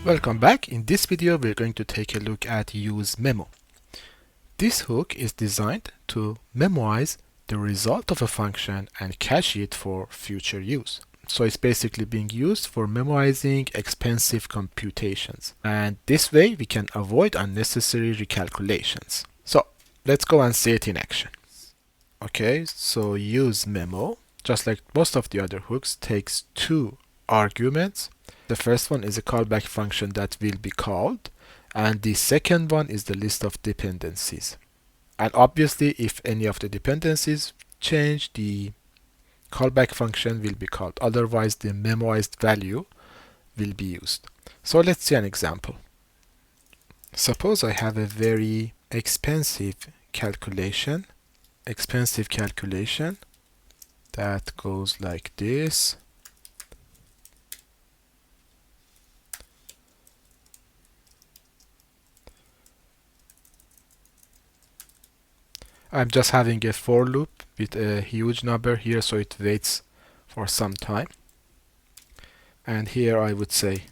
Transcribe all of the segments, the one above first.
Welcome back. In this video we're going to take a look at useMemo. This hook is designed to memorize the result of a function and cache it for future use. So it's basically being used for memorizing expensive computations, and this way we can avoid unnecessary recalculations. So let's go and see it in action. Okay, so useMemo, just like most of the other hooks, takes two arguments. The first one is a callback function that will be called, and the second one is the list of dependencies. And obviously, if any of the dependencies change, the callback function will be called. Otherwise, the memoized value will be used. So let's see an example. Suppose I have a very expensive calculation that goes like this. I'm just having a for loop with a huge number here, so it waits for some time. And here I would say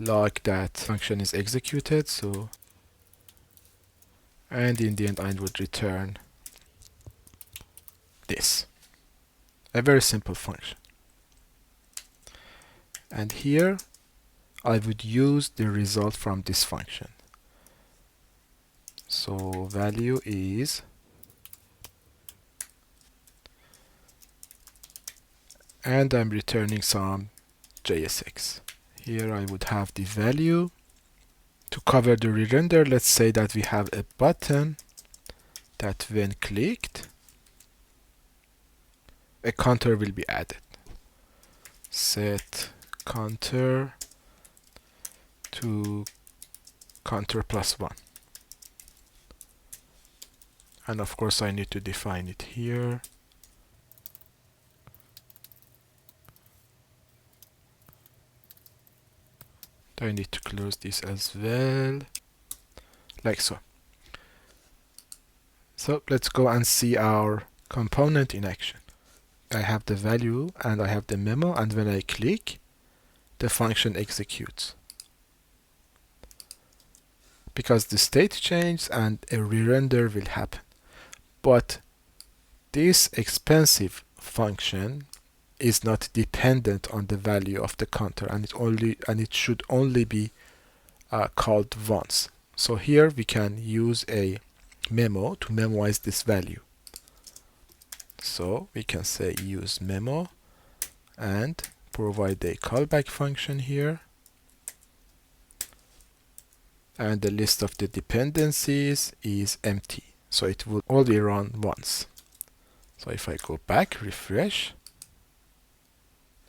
log that function is executed, and in the end I would return this. A very simple function. And here I would use the result from this function. So value is, and I'm returning some JSX. Here I would have the value. To cover the re-render, let's say that we have a button that when clicked, a counter will be added. Set counter to counter +1. And of course I need to define it here. I need to close this as well, like so. So let's go and see our component in action. I have the value and I have the memo, and when I click, the function executes. Because the state changed and a re-render will happen. But this expensive function is not dependent on the value of the counter, and it should only be called once. So here we can use a memo to memorize this value. So we can say useMemo and provide a callback function here, and the list of the dependencies is empty, so it will only run once. So if I go back, refresh,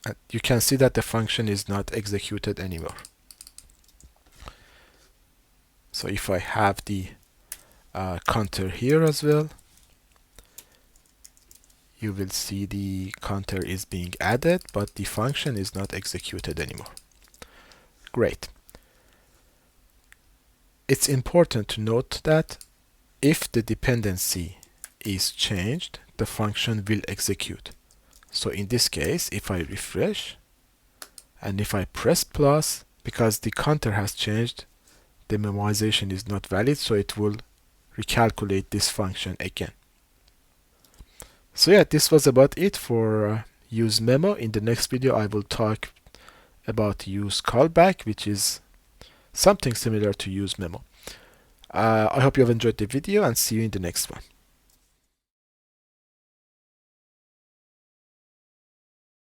and you can see that the function is not executed anymore. So if I have the counter here as well, you will see the counter is being added, but the function is not executed anymore. Great. It's important to note that if the dependency is changed, the function will execute. So in this case, if I refresh and if I press plus, because the counter has changed, the memorization is not valid, so it will recalculate this function again. So yeah, this was about it for useMemo. In the next video I will talk about useCallback, which is something similar to useMemo. I hope you have enjoyed the video, and see you in the next one.